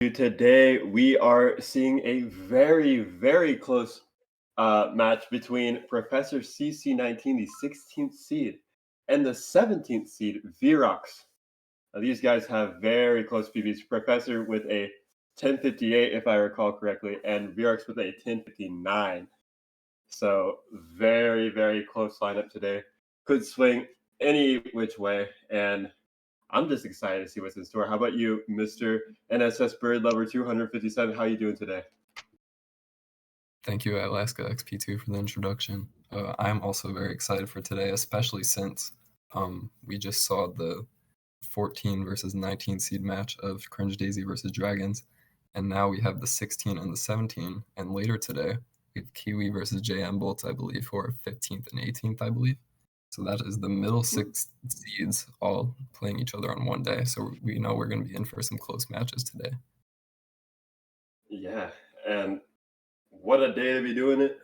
Today we are seeing a very close match between Professor CC19, the 16th seed, and the 17th seed, Virox. Now, these guys have very close PBs. Professor with a 1058, if I recall correctly, and Virox with a 1059. So very close lineup today. Could swing any which way, and I'm just excited to see what's in store. How about you, Mr. NSS Bird Lover 257? How you doing today? Thank you, Alaska XP2, for the introduction. I'm also very excited for today, especially since we just saw the 14 versus 19 seed match of Cringe Daisy versus Dragons, and now we have the 16 and the 17, and later today we have Kiwi versus JM Bolts, I believe, for 15th and 18th, I believe. So that is the middle six seeds all playing each other on one day. So we know we're going to be in for some close matches today. Yeah, and what a day to be doing it.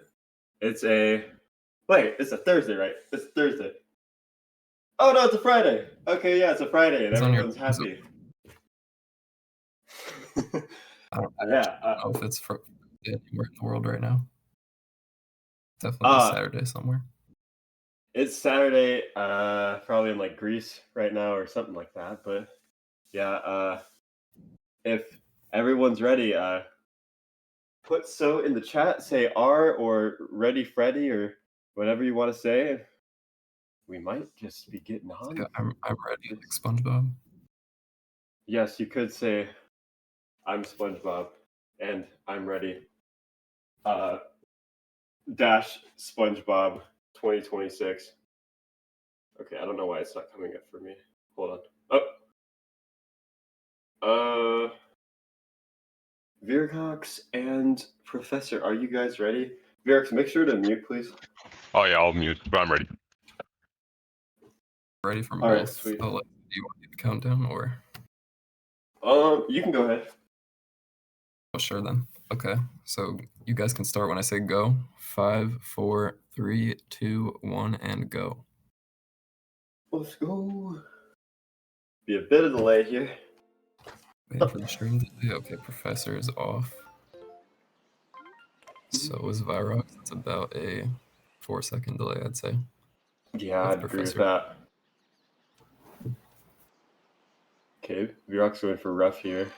It's a Thursday, right? It's Thursday. Oh no, it's a Friday. Okay, yeah, it's a Friday and everyone's happy. I don't know if it's for anywhere in the world right now. Definitely Saturday somewhere. It's Saturday, probably in like Greece right now or something like that. But yeah, if everyone's ready, put so in the chat, say R or ready Freddy or whatever you want to say. We might just be getting on. Yeah, I'm ready, like SpongeBob. Yes, you could say I'm SpongeBob and I'm ready. Dash SpongeBob 2026. Okay, I don't know why it's not coming up for me. Hold on. Oh. Virox and Professor, are you guys ready? Virox, make sure to mute, please. Oh yeah, I'll mute, but I'm ready. Ready for both. Right, sweet. Do you want to do the countdown or? You can go ahead. Oh, sure then. Okay, so you guys can start when I say go. 5, 4, 3, 2, 1, and go. Let's go. Be a bit of delay here. Waiting for the stream delay. Okay, Professor is off. So is Virox. It's about a 4-second delay, I'd say. Yeah, I'd agree with that. Okay, Virox going for rough here.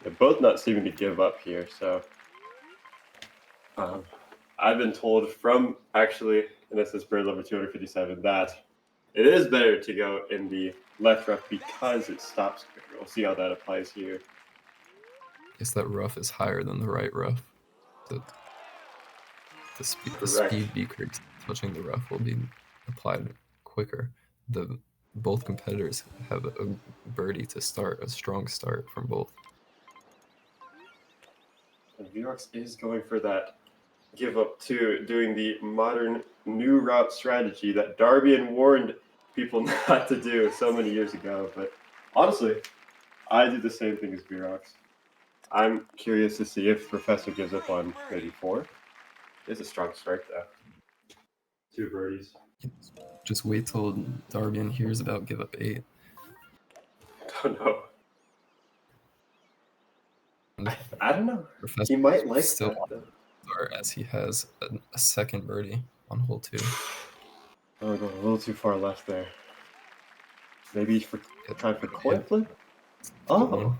They're both not seeming to give up here, so I've been told from actually, and this is Bird Lover 257, that it is better to go in the left rough because it stops quicker. We'll see how that applies here. I guess that rough is higher than the right rough. The speed decrease touching the rough will be applied quicker. Both competitors have a birdie to start, a strong start from both. And Virox is going for that give up to doing the modern new route strategy that Darbian warned people not to do so many years ago. But honestly, I do the same thing as Virox. I'm curious to see if Professor gives up on maybe 4. It's a strong start though. 2 birdies. Just wait till Darbian hears about give up 8. Oh no. I don't know. Professor he might like still that though. As he has a second birdie on hole 2. Oh, go a little too far left there. Maybe for time for coin flip? Oh.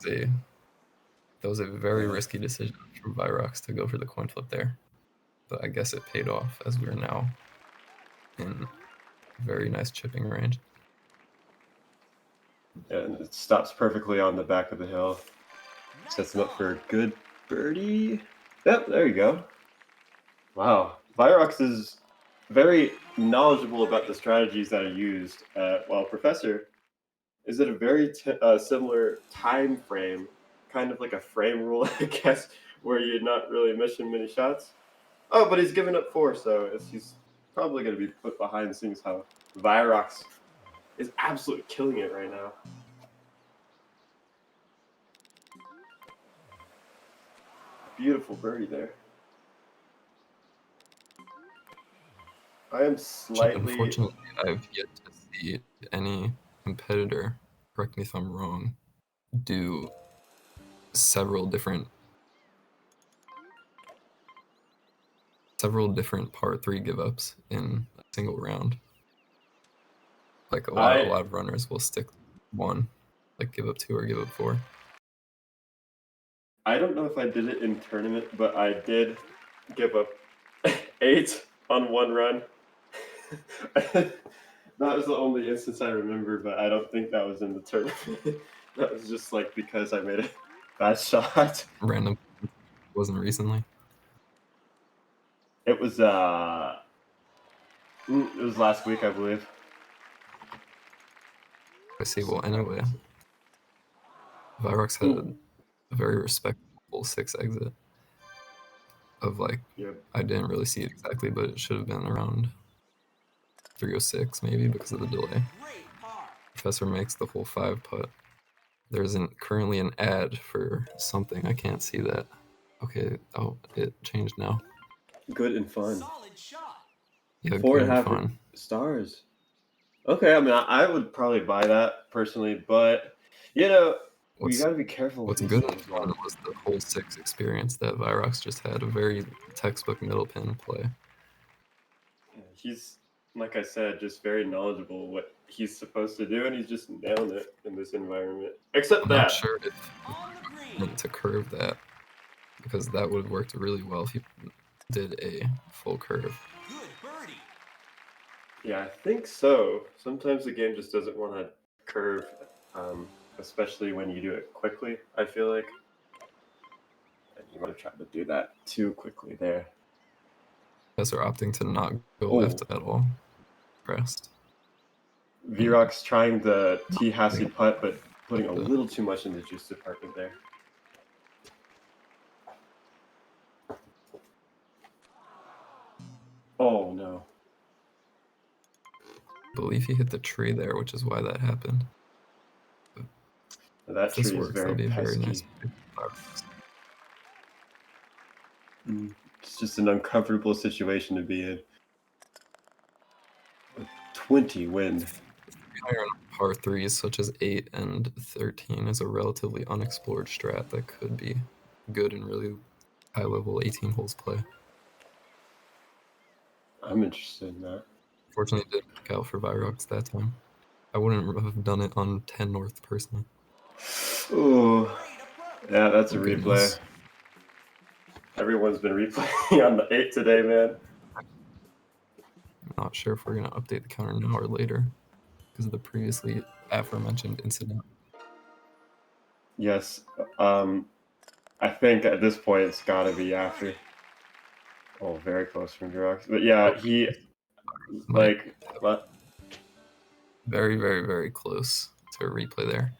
That was a very risky decision from Virox to go for the coin flip there. But I guess it paid off as we're now in very nice chipping range. And it stops perfectly on the back of the hill. Sets him up for a good birdie. Yep, there you go. Wow. Virox is very knowledgeable about the strategies that are used. While Professor is at a very similar time frame, kind of like a frame rule, I guess, where you're not really missing many shots. Oh, but he's given up 4, so he's probably going to be put behind seeing how Virox is absolutely killing it right now. Beautiful birdie there. I am slightly... Unfortunately, I've yet to see any competitor, correct me if I'm wrong, do several different part 3 give ups in a single round. Like a lot of runners will stick one, like give up 2 or give up 4. I don't know if I did it in tournament, but I did give up 8 on one run. That was the only instance I remember, but I don't think that was in the tournament. That was just like because I made a bad shot. Random. Wasn't recently. It was last week, I believe. I see. Well, anyway, Virox had a very respectable 6 exit of like, I didn't really see it exactly, but it should have been around 306 maybe because of the delay. Professor makes the whole 5 putt. There's currently an ad for something. I can't see that. Okay. Oh, it changed now. Good and fun. Yeah, 4.5 stars. Okay, I mean, I would probably buy that personally, but you know, you gotta be careful. What's good and fun was the whole 6 experience that Virox just had. A very textbook middle pin play. He's, like I said, just very knowledgeable what he's supposed to do, and he's just nailed it in this environment. Except I'm that. not sure if to curve that, because that would have worked really well if he did a full curve. Yeah, I think so. Sometimes the game just doesn't want to curve, especially when you do it quickly, I feel like. And you want to try to do that too quickly there. Professor opting to not go left at all. Pressed. Virox trying the T-Hassy putt, but putting a little too much in the juice department there. Oh, no. I believe he hit the tree there, which is why that happened. That tree is very pesky. Very nice. It's just an uncomfortable situation to be in. 20 wind. Iron par 3s such as 8 and 13 is a relatively unexplored strat that could be good in really high level 18 holes play. I'm interested in that. Fortunately, it did work out for Virox that time. I wouldn't have done it on 10 North personally. Ooh. Yeah, that's a replay. Everyone's been replaying on the 8 today, man. I'm not sure if we're going to update the counter now or later because of the previously aforementioned incident. Yes. I think at this point it's got to be after. Oh, very close from Virox. But yeah, he like what? Very, very, very close to a replay there.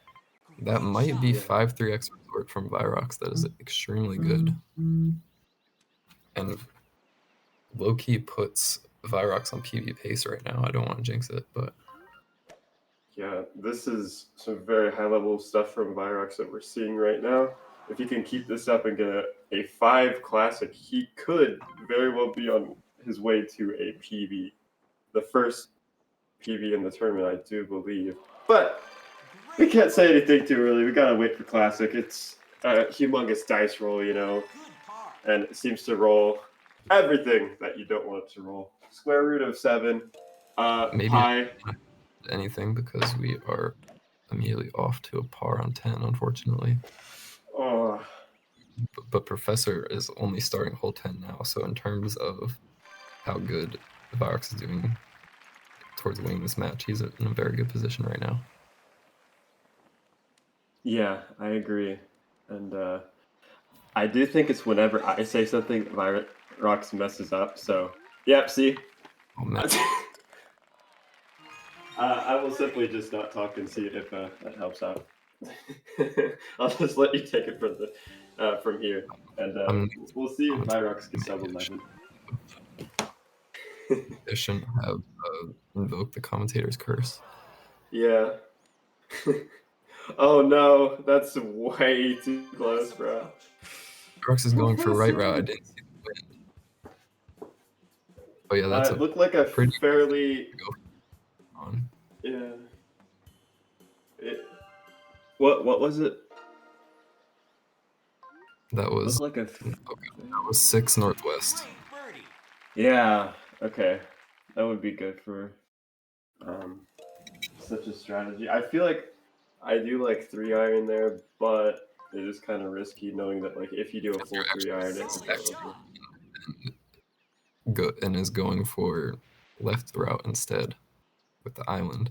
That might be 5-3x resort from Virox. That is extremely good. And low-key puts Virox on PB pace right now. I don't want to jinx it, but... Yeah, this is some very high-level stuff from Virox that we're seeing right now. If he can keep this up and get a 5 classic, he could very well be on his way to a PB. The first PB in the tournament, I do believe. But we can't say anything too early. We gotta wait for classic. It's a humongous dice roll, you know, and it seems to roll everything that you don't want it to roll. Square root of 7, maybe pi. Anything because we are immediately off to a par on 10, unfortunately. Oh. But Professor is only starting hole 10 now, so in terms of how good Virox is doing towards winning this match, he's in a very good position right now. Yeah, I agree. And I do think it's whenever I say something, Virox messes up. So, yep, see? Oh, man. I will simply just not talk and see if that helps out. I'll just let you take it from here. And we'll see if Virox gets double 11. They shouldn't have invoked the commentator's curse. Yeah. Oh no, that's way too close, bro. Virox is going for right route. I didn't see the wind. Oh yeah, that's it looked like a pretty fairly. On. Yeah. What was it? That was Looked like a. that was 6 northwest. Yeah. Okay. That would be good for such a strategy. I feel like I do like 3-iron there, but it is kind of risky knowing that like if you do a full 3-iron, it And is going for left route instead with the island.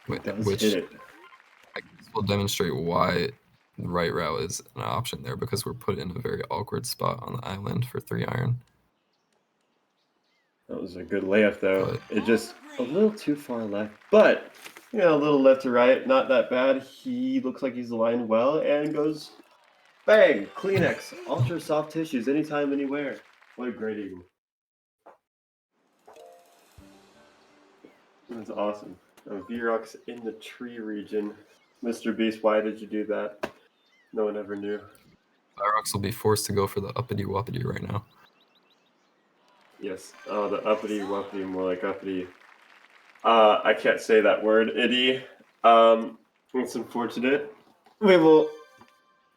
Which hit it. I guess will demonstrate why the right route is an option there, because we're put in a very awkward spot on the island for 3-iron. That was a good layup though. But it just a little too far left, but you know, a little left to right, not that bad. He looks like he's aligned well and goes bang, Kleenex, ultra soft tissues, anytime, anywhere. What a great eagle. That's awesome. Virox in the tree region. Mr. Beast, why did you do that? No one ever knew. Virox will be forced to go for the uppity whoppity right now. Yes. Oh, the uppity whoppity, more like uppity. I can't say that word, itty. It's unfortunate. We will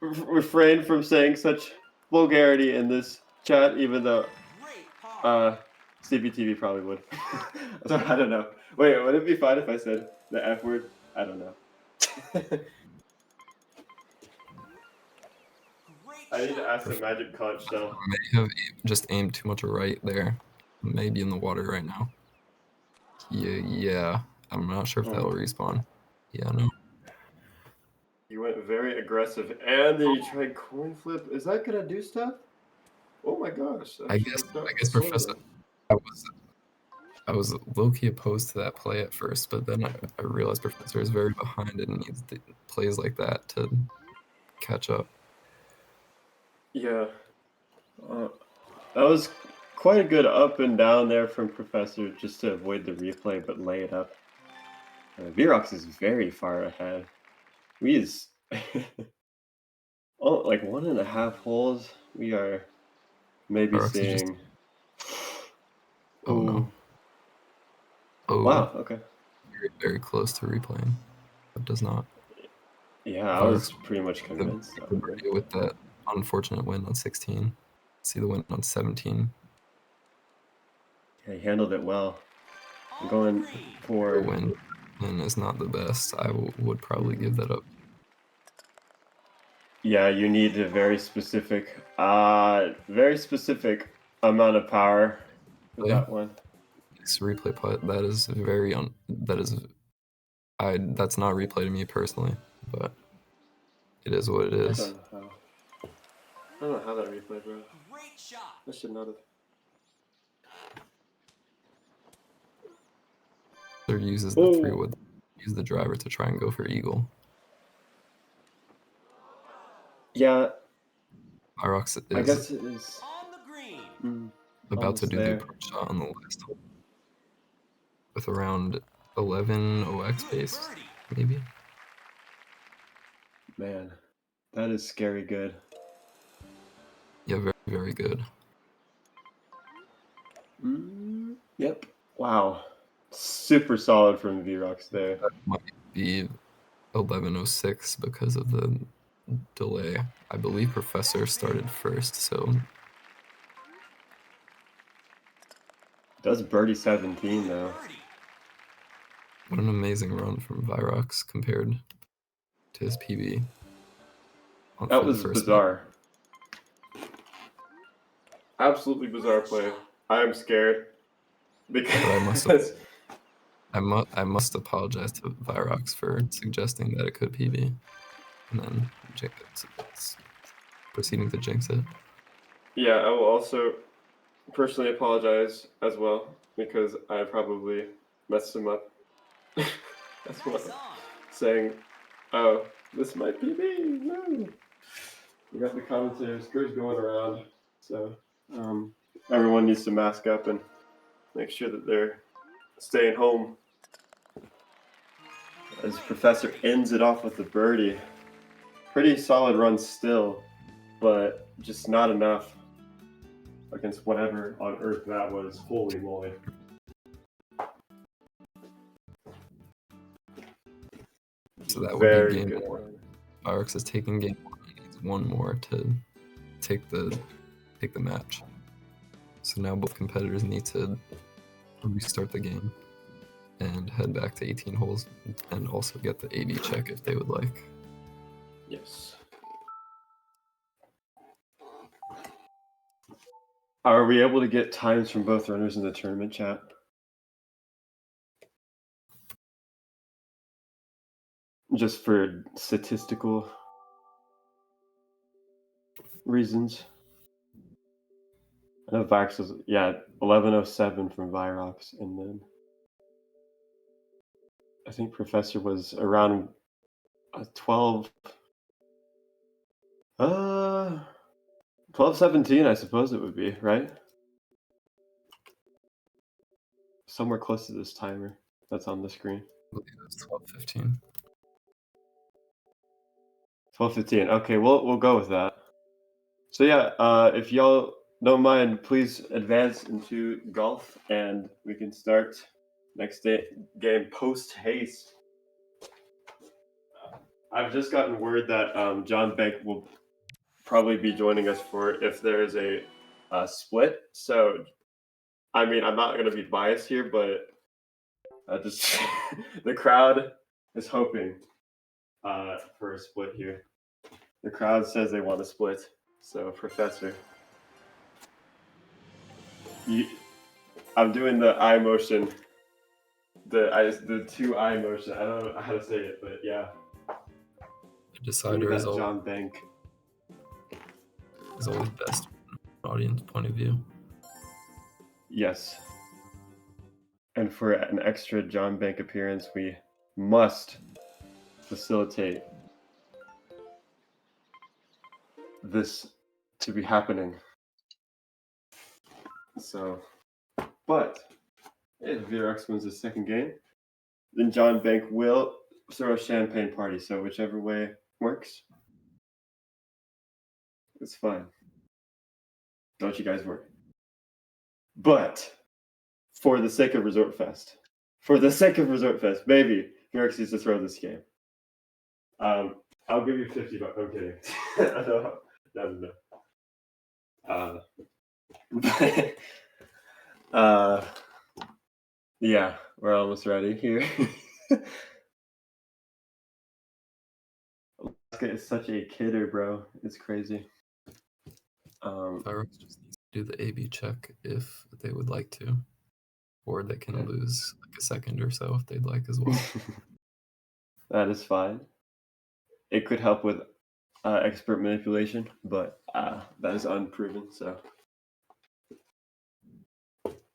refrain from saying such vulgarity in this chat, even though CBTV probably would. So I don't know. Wait, would it be fine if I said the F word? I don't know. I need to ask the magic conch though. May have just aimed too much right there. Maybe in the water right now. Yeah. I'm not sure if that will respawn. Yeah, no. You went very aggressive, and then you tried coin flip. Is that gonna do stuff? Oh my gosh! I guess Professor. I was low-key opposed to that play at first, but then I realized Professor is very behind and needs plays like that to catch up. Yeah. That was quite a good up and down there from Professor just to avoid the replay, but lay it up. Virox is very far ahead. We is oh, like 1.5 holes. We are maybe Virox seeing. Oh no. Oh wow. Okay. Very, very close to replaying, but does not. Yeah, I was pretty much convinced. With that unfortunate win on 16. See the win on 17. Yeah, he handled it well. I'm going for the win, and is not the best. I would probably give that up. Yeah, you need a very specific amount of power for that one. This replay putt, that is very that's not replay to me personally, but it is what it is. I don't know how that replay, bro. Great shot. I should not have. Third uses the 3-wood, use the driver to try and go for eagle. Yeah. Virox is, I guess it is on the green. About to do the approach shot on the last hole with around 11 OX base, maybe. Man, that is scary good. Yeah, very, very good. Yep. Wow. Super solid from Virox there. That might be 11:06 because of the delay. I believe Professor started first, so. Does birdie 17 though. What an amazing run from Virox compared to his PB. That was bizarre. Absolutely bizarre play. I am scared because I must apologize to Virox for suggesting that it could PB, and then proceeding to jinx it. Yeah, I will also personally apologize as well because I probably messed him up. That's what I'm saying. Oh, this might be me. No. We got the commentators going around, so everyone needs to mask up and make sure that they're staying home. As Professor ends it off with the birdie. Pretty solid run still, but just not enough against whatever on earth that was. Holy moly. So that would be game 4. Virox is taking game 1. He needs one more to take the match. So now both competitors need to restart the game and head back to 18 holes and also get the AB check if they would like. Yes. Are we able to get times from both runners in the tournament chat? Just for statistical reasons. I know Virox was, 11:07 from Virox, and then I think Professor was around 12:17, I suppose it would be, right? Somewhere close to this timer that's on the screen. I believe it's 12:15. 12:15. Okay, we'll go with that. So yeah, if y'all don't mind, please advance into golf, and we can start next game post haste. I've just gotten word that John Bank will probably be joining us for if there is a split. So, I mean, I'm not going to be biased here, but just the crowd is hoping for a split here. The crowd says they want a split. So, Professor, I'm doing the eye motion. The two eye motion. I don't know how to say it, but yeah. The decider is John Bank. Is always best from an audience point of view. Yes. And for an extra John Bank appearance, we must facilitate this to be happening. So, but if Virox wins the second game, then John Bank will throw a champagne party. So whichever way works, it's fine. Don't you guys worry. But for the sake of Resort Fest, maybe Virox needs to throw this game. I'll give you $50. I'm kidding. No. Yeah, we're almost ready here. Alaska is such a kidder, bro. It's crazy. Virox just needs to do the AB check if they would like to, or they can lose like a second or so if they'd like as well. That is fine. It could help with expert manipulation, but that is unproven. So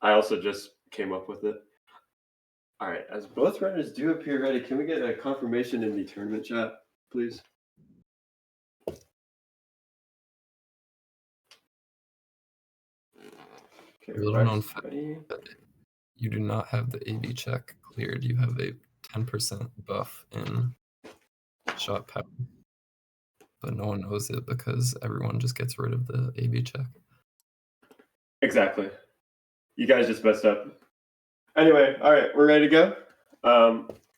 I also just came up with it. All right, as both runners do appear ready, can we get a confirmation in the tournament chat, please? Okay, you do not have the AB check cleared. You have a 10% buff in shot power, but no one knows it because everyone just gets rid of the AB check. Exactly. You guys just messed up. Anyway, all right, we're ready to go.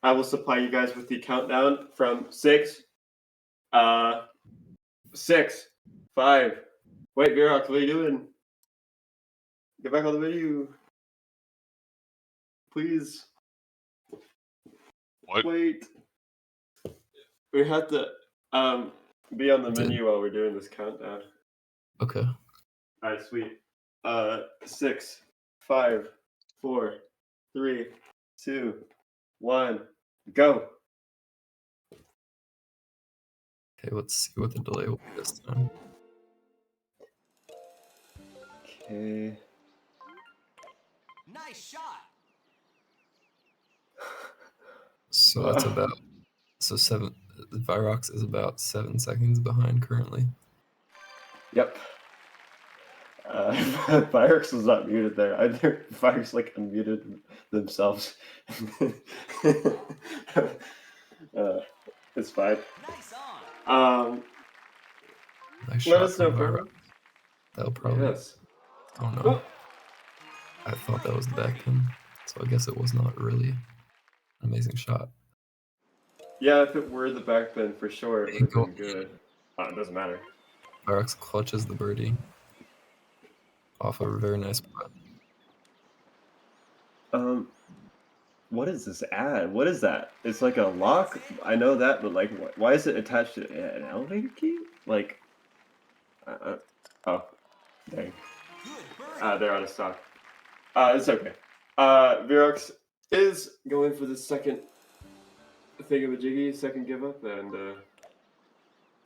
I will supply you guys with the countdown from 6, 6, 5. Wait, Virox, what are you doing? Get back on the video. Please. What? Wait. We have to be on the menu while we're doing this countdown. Okay. All right, sweet. 6, 5, 4, 3, 2, 1, go. Okay, let's see what the delay will be this time. Okay. Nice shot. So it's about Virox is about 7 seconds behind currently. Yep. Virox was not muted there. I think Virox like unmuted themselves. It's fine. Nice on. Nice Let shot us know, from Virox. That'll probably. Yes. Oh no. I thought that was the back pin, so I guess it was not really an amazing shot. Yeah, if it were the backbend, for sure, it would have been good. It doesn't matter. Virox clutches the birdie off a very nice putt. What is this ad? What is that? It's like a lock. I know that, but like, why is it attached to an elevator key? Like, oh, dang. They're out of stock. It's okay. Virox is going for the second thingamajiggy, second give up, and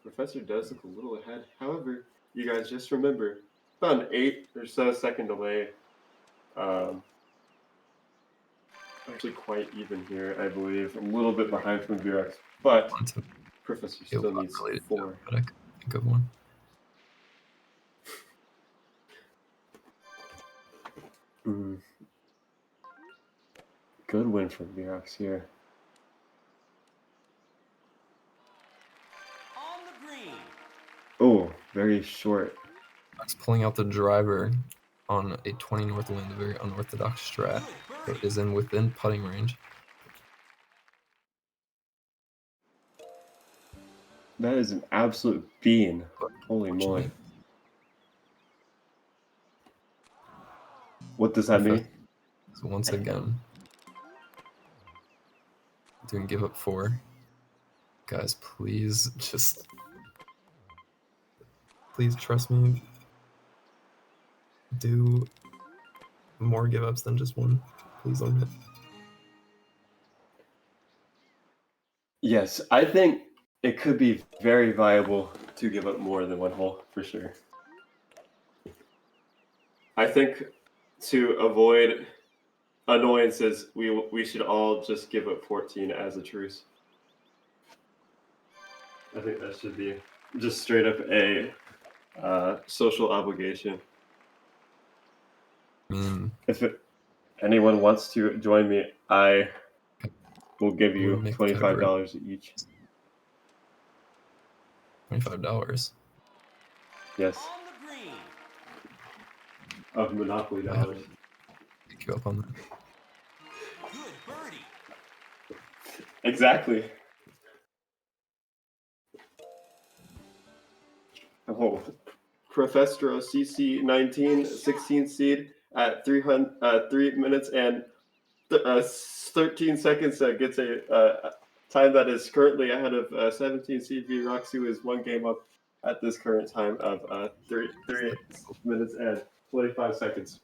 Professor does look a little ahead. However, you guys just remember, about an 8 or so second delay. Actually quite even here, I believe. A little bit behind from Virox, but Professor still needs 4. But I could think of one. Good win from Virox here. On the green. Oh, very short. Virox pulling out the driver on a 20 north wind, a very unorthodox strat, but is within putting range. That is an absolute bean. Holy moly. What does that mean? So once again, doing give up 4. Guys, please please trust me. Do more give ups than just 1. Please don't hit. Yes, I think it could be very viable to give up more than 1 hole, for sure. I think to avoid annoyances, we should all just give up 14 as a truce. I think that should be just straight up a social obligation. If anyone wants to join me, I will give you $25 each. $25? Yes. Of Monopoly dollars. Pick you up on that. Good birdie. Exactly. Oh, ProfessorCC19, 16th seed at 3 minutes and 13 seconds gets a time that is currently ahead of 17th seed Virox, who is 1 game up at this current time of 3 minutes and 25 seconds.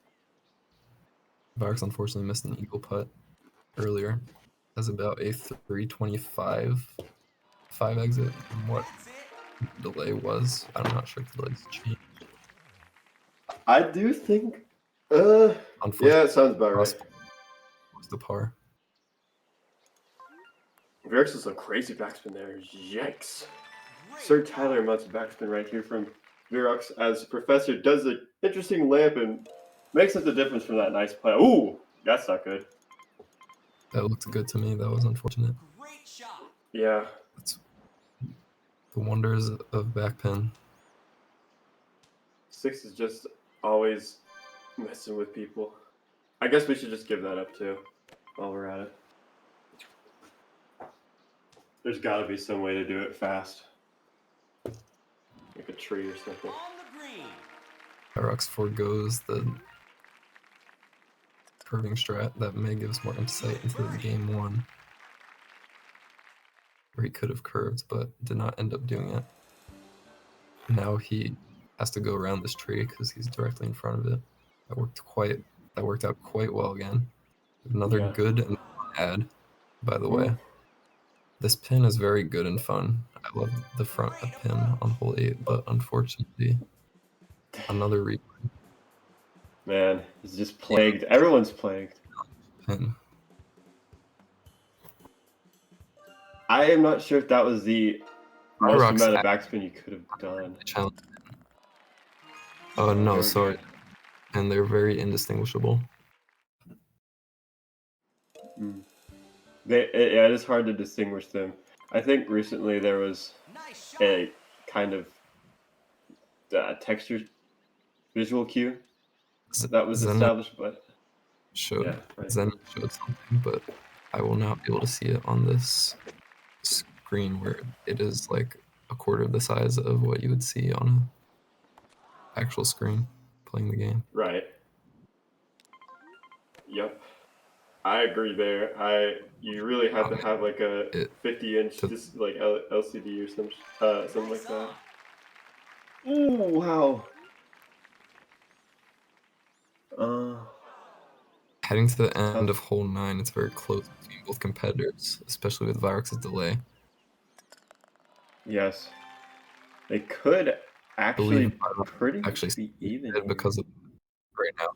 Virox unfortunately missed an eagle putt earlier. Has about a 325 exit from what delay was. I'm not sure if the delay's changed. I do think yeah, it sounds about right. What's the par? Virox is a crazy backspin there. Yikes. Sir Tyler amounts of backspin right here from Virox as Professor does an interesting layup and makes up the difference from that nice play. Ooh, that's not good. That looked good to me. That was unfortunate. Great shot. Yeah. That's the wonders of backpin. 6 is just always messing with people. I guess we should just give that up too while we're at it. There's got to be some way to do it fast. Like a tree or something. On the green. Virox forgoes the curving strat that may give us more insight into the game 1. Where he could have curved, but did not end up doing it. Now he has to go around this tree because he's directly in front of it. That worked out quite well again. Another good and ad, by the way. This pin is very good and fun. I love the front pin on hole 8, but unfortunately, another replay. Man, it's just plagued. Everyone's plagued. Pin. I am not sure if that was the most amount of backspin you could have done. Oh no, sorry. And they're very indistinguishable. It is hard to distinguish them. I think recently there was a kind of texture visual cue that was established, but Zen showed something, but I will not be able to see it on this screen where it is like a quarter of the size of what you would see on an actual screen playing the game. Right. Yep. I agree there. You really have to have like a 50-inch just like LCD or something like that. Ooh, wow. Heading to the end of hole 9, it's very close between both competitors, especially with Virox's delay. Yes. They could actually be even because of right now.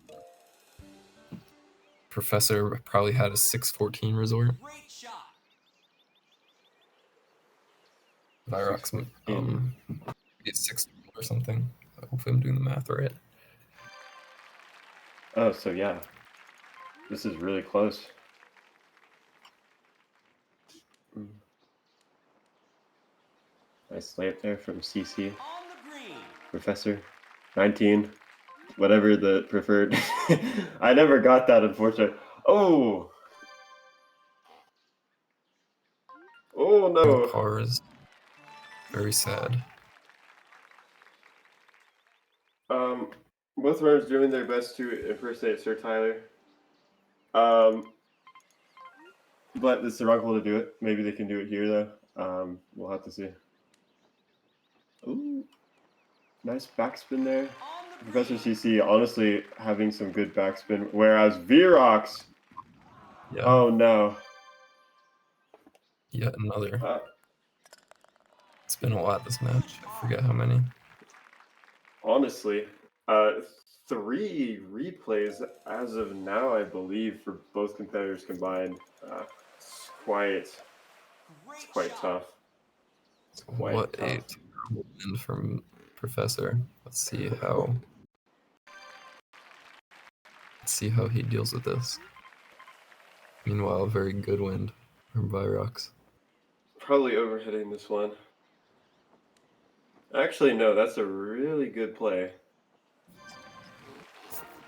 Professor probably had a 6:14 resort. Great shot. Virox, it's 6 or something. Hopefully, I'm doing the math right. Oh, so yeah, this is really close. Nice layup there from CC. On the green. ProfessorCC19, whatever the preferred. I never got that, unfortunately. Oh! Oh no! Par is very sad. Both runners doing their best to impersonate Sir Tyler. But it's the wrong hole to do it. Maybe they can do it here though. We'll have to see. Ooh, nice backspin there. Professor CC honestly having some good backspin, whereas Virox. Yeah. Oh no. Yet another. It's been a lot this match. I forget how many. Honestly, 3 replays as of now, I believe, for both competitors combined. It's quite tough. It's quite what tough. a terrible win from Professor. Let's see how he deals with this. Meanwhile, a very good wind from Virox. Probably overhitting this one. Actually, no, that's a really good play.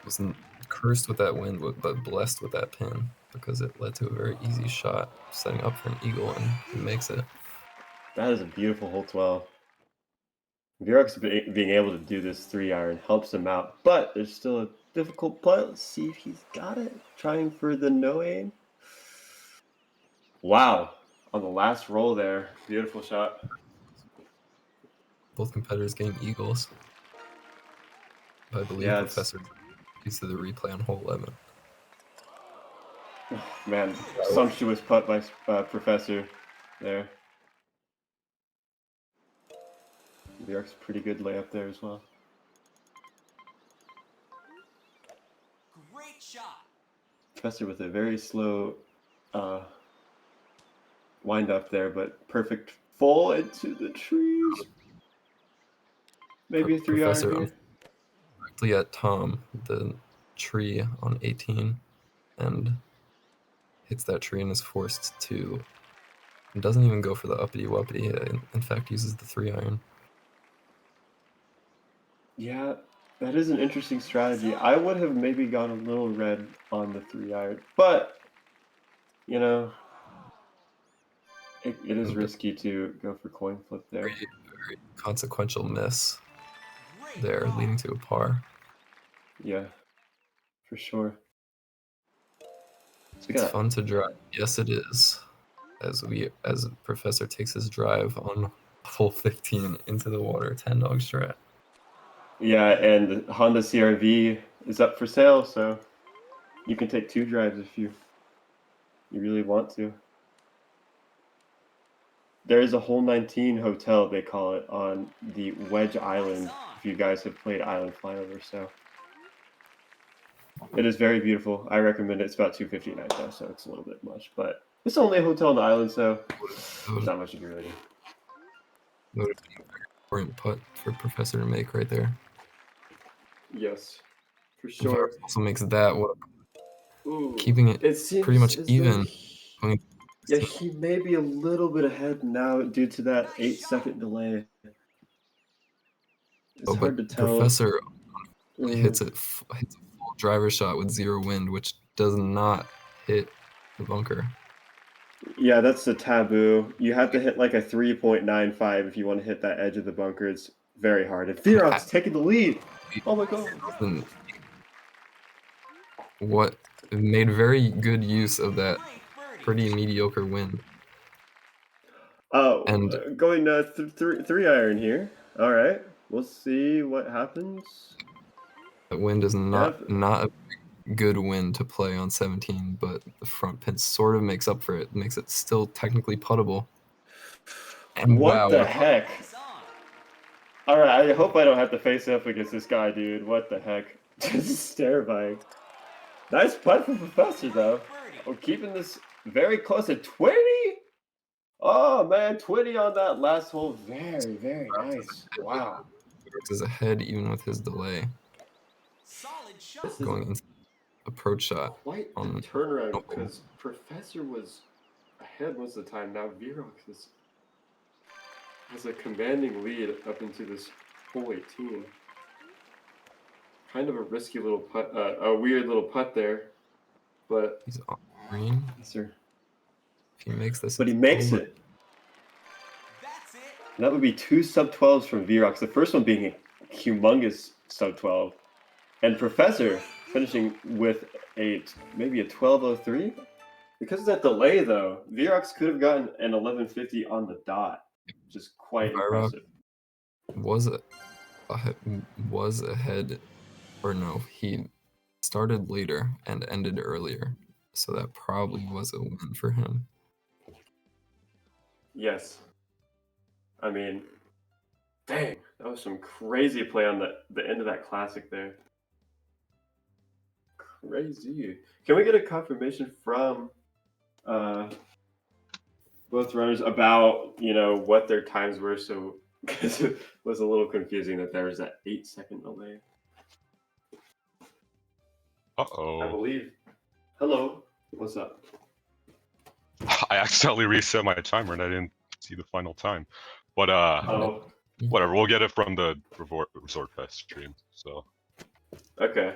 Wasn't cursed with that wind, but blessed with that pin because it led to a very easy shot, setting up for an eagle, and he makes it. That is a beautiful hole 12. Virox being able to do this 3-iron helps him out, but there's still a difficult putt. Let's see if he's got it. Trying for the no aim. Wow. On the last roll there. Beautiful shot. Both competitors getting eagles. But I believe Professor gets to the replay on hole 11. Man, sumptuous putt by Professor there. Virox pretty good layup there as well. Great shot. Professor with a very slow wind up there, but perfect fall into the trees. Maybe a 3-iron here. Directly at Tom, the tree on 18, and hits that tree and is forced to. It doesn't even go for the uppity wuppity. In fact, uses the 3-iron. Yeah, that is an interesting strategy. I would have maybe gone a little red on the 3-iron, but you know, it is risky to go for coin flip there. Very consequential miss there, leading to a par. Yeah, for sure. It's fun to drive. Yes, it is. As Professor takes his drive on hole 15 into the water, 10-dog strat. Yeah, and the Honda CR-V is up for sale, so you can take 2 drives if you really want to. There is a hole 19 hotel, they call it, on the Wedge Island, if you guys have played Island Flyover, so it is very beautiful. I recommend it. It's about $250 a night though, so it's a little bit much, but it's only a hotel on the island, so there's not much you can really do. That would be a very important putt for Professor to make right there. Yes, for sure. Also makes that keeping it pretty much even. Yeah, he may be a little bit ahead now due to that 8-second delay. It's hard to tell. Professor hits a full driver shot with 0 wind, which does not hit the bunker. Yeah, that's the taboo. You have to hit like a 3.95 if you want to hit that edge of the bunker. It's very hard. And Virox taking the lead. Oh my god. And what made very good use of that Great birdie. pretty mediocre wind. Oh, And going three iron here. All right, we'll see what happens. the wind is not Yeah. a good wind to play on 17, but the front pin sort of makes up for it. Makes it still technically puttable. And What wow, the heck? Nice on. All right, I hope I don't have to face up against this guy, dude. What the heck? This is terrifying. Nice putt from Professor, though. Birdie. We're keeping this very close at 20. Oh man, 20 on that last hole. Very, very nice. Wow. Virox is ahead even with his delay Solid shot. This is going into approach shot. quite the on- turnaround because Professor was ahead most of the time. Now Virox has a commanding lead up into this hole 18. Kind of a risky little putt, a weird little putt there, but He's on green. yes, sir. If he makes this, But he it's makes over. it. That's it. And that would be 2 sub-12s from Virox. The first one being a humongous sub-12, and Professor finishing with maybe a 12:03. Because of that delay, though, Virox could have gotten an 11:50 on the dot, which is quite Virox impressive. was ahead, or no, he started later and ended earlier, so that probably was a win for him. Yes. I mean, dang, that was some crazy play on the end of that classic there. Crazy. Can we get a confirmation from both runners about, what their times were? So, because it was a little confusing that there was that 8-second delay. I Uh-oh. believe. Hello. What's up? I accidentally reset my timer and I didn't see the final time. But Oh, whatever, we'll get it from the Resort Fest stream. So okay.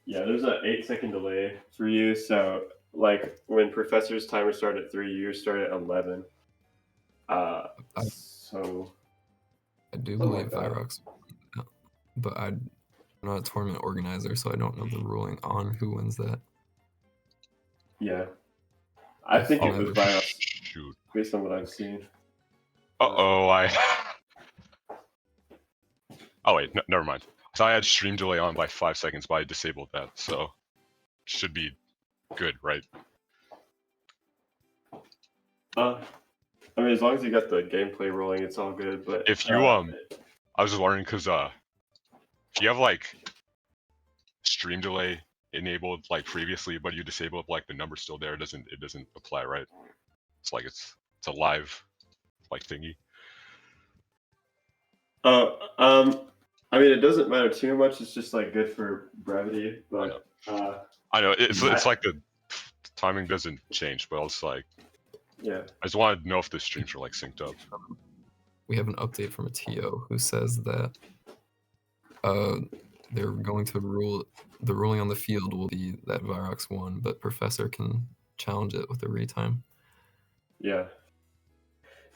Yeah, there's an 8-second delay for you. So, like, when Professor's timer started at 3, yours started at 11. So I do something believe like that. Virox, but I'm not a tournament organizer, so I don't know the ruling on who wins that. Yeah, I think it was never- Virox shoot. based on what I've seen. Uh-oh, Oh wait, never mind. So I had stream delay on by 5 seconds, but I disabled that, so should be good, right? I mean, as long as you got the gameplay rolling, it's all good. But If you I was just wondering because if you have like stream delay enabled like previously, but you disable it, like the number's still there, it doesn't apply, right? It's like it's a live like thingy. I mean, it doesn't matter too much. It's just like good for brevity. But I know it's like the timing doesn't change, but it's like yeah. I just wanted to know if the streams are like synced up. We have an update from a TO who says that they're going to the ruling on the field will be that Virox won, but Professor can challenge it with a retime. Yeah.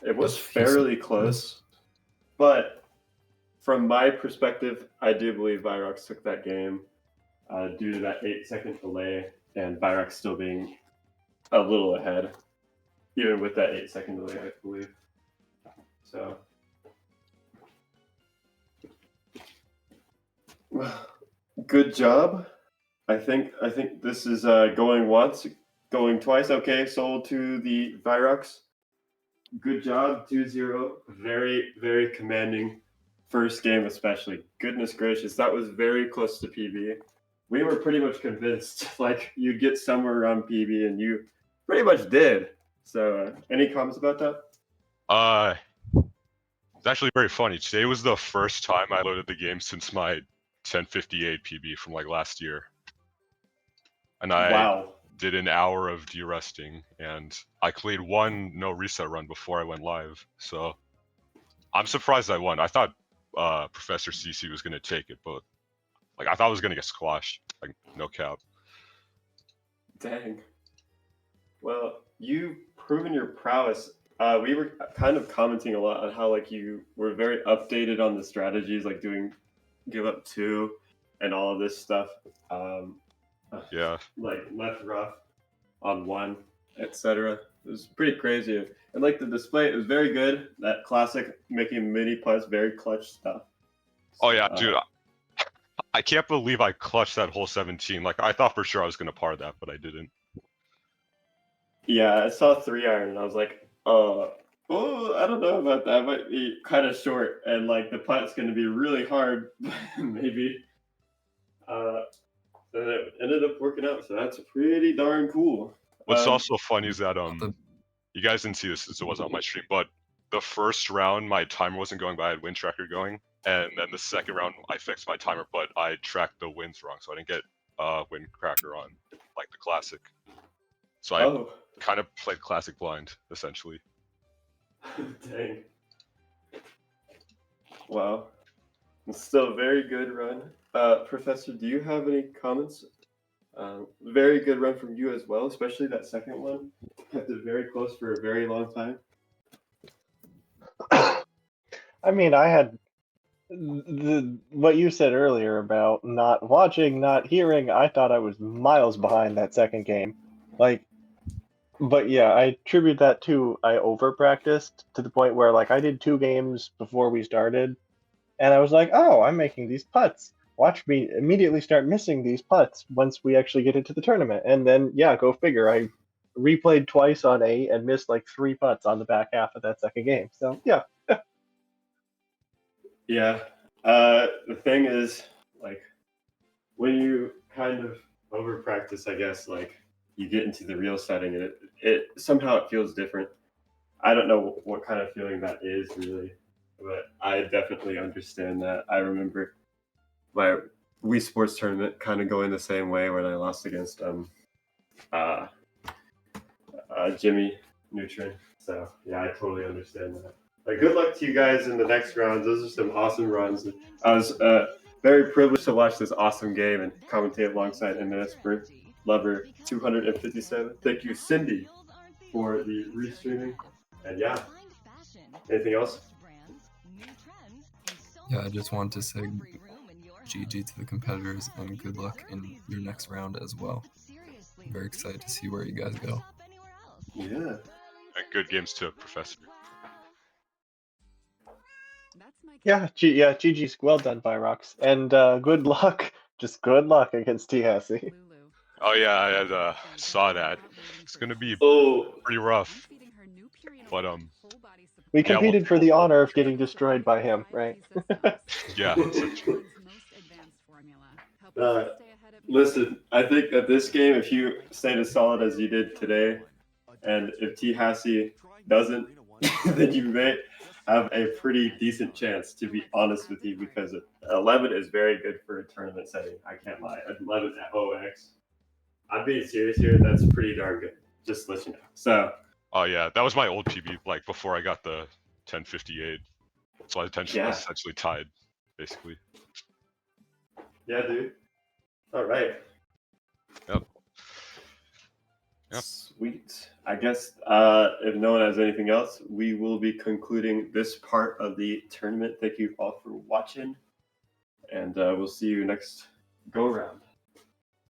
It was If he fairly so- close, but from my perspective, I do believe Virox took that game due to that 8-second delay, and Virox still being a little ahead, even with that 8-second delay, I believe. So, good job. I think this is going once, going twice. Okay, sold to the Virox. Good job, 2-0. Very, very commanding first game, especially. Goodness gracious, that was very close to PB. We were pretty much convinced like you'd get somewhere around PB, and you pretty much did. So, any comments about that? It's actually very funny. Today was the first time I loaded the game since my 1058 PB from like last year. And I did an hour of deresting, and I played one no reset run before I went live. So I'm surprised I won. I thought Professor CC was gonna take it, but like I thought I was gonna get squashed. Like no cap. Dang. Well, you've proven your prowess. We were kind of commenting a lot on how like you were very updated on the strategies, like doing give up two and all of this stuff. Um, Yeah. like left rough on one, etc. It was pretty crazy. And like the display, it was very good. That classic making mini putts, very clutch stuff. Oh yeah, dude. I can't believe I clutched that hole 17. Like I thought for sure I was gonna par that, but I didn't. Yeah, I saw 3-iron and I was like, oh, I don't know about that. Might be kind of short, and like the putt's going to be really hard, maybe. And it ended up working out, so that's pretty darn cool. What's also funny is that the- you guys didn't see this since it wasn't on my stream, but the first round my timer wasn't going, but I had wind tracker going, and then the second round I fixed my timer, but I tracked the winds wrong, so I didn't get wind tracker on like the classic. So I kind of played classic blind essentially. Dang. Wow. It's still a very good run. Professor, do you have any comments? Very good run from you as well, especially that second one. Kept it very close for a very long time. I mean, I had what you said earlier about not watching, not hearing. I thought I was miles behind that second game. Like, but yeah, I attribute that to I over practiced to the point where like I did 2 games before we started, and I was like, oh, I'm making these putts. Watch me immediately start missing these putts once we actually get into the tournament. And then, yeah, go figure. I replayed twice on 8 and missed like 3 putts on the back half of that second game. So, yeah. Yeah. The thing is, like, when you kind of over practice, I guess, like, you get into the real setting and it somehow it feels different. I don't know what kind of feeling that is really, but I definitely understand that. I remember my Wii Sports tournament kind of going the same way when I lost against Jimmy Neutron. So yeah, I totally understand that. Like, good luck to you guys in the next rounds. Those are some awesome runs. I was very privileged to watch this awesome game and commentate alongside MS Lover 257. Thank you, Cindy, for the restreaming. And yeah, anything else? Yeah, I just want to say GG to the competitors and good luck in your next round as well. I'm very excited to see where you guys go. Yeah. And good games too, Professor. Yeah, GG's well done, Virox. And good luck, just good luck against T-Hassie. Oh yeah, I had, saw that. It's gonna be pretty rough. But we competed for the honor of getting destroyed by him, right? Yeah. Listen, I think that this game, if you stayed as solid as you did today, and if T-Hassie doesn't, then you may have a pretty decent chance, to be honest with you, because 11 is very good for a tournament setting. I can't lie. 11 at OX. I'm being serious here. That's pretty darn good. Just to let you know. So. Oh yeah, that was my old PB, like before I got the 1058. So I was essentially tied, basically. Yeah, dude. All right. Yep. Sweet. I guess if no one has anything else, we will be concluding this part of the tournament. Thank you all for watching, and we'll see you next go-round.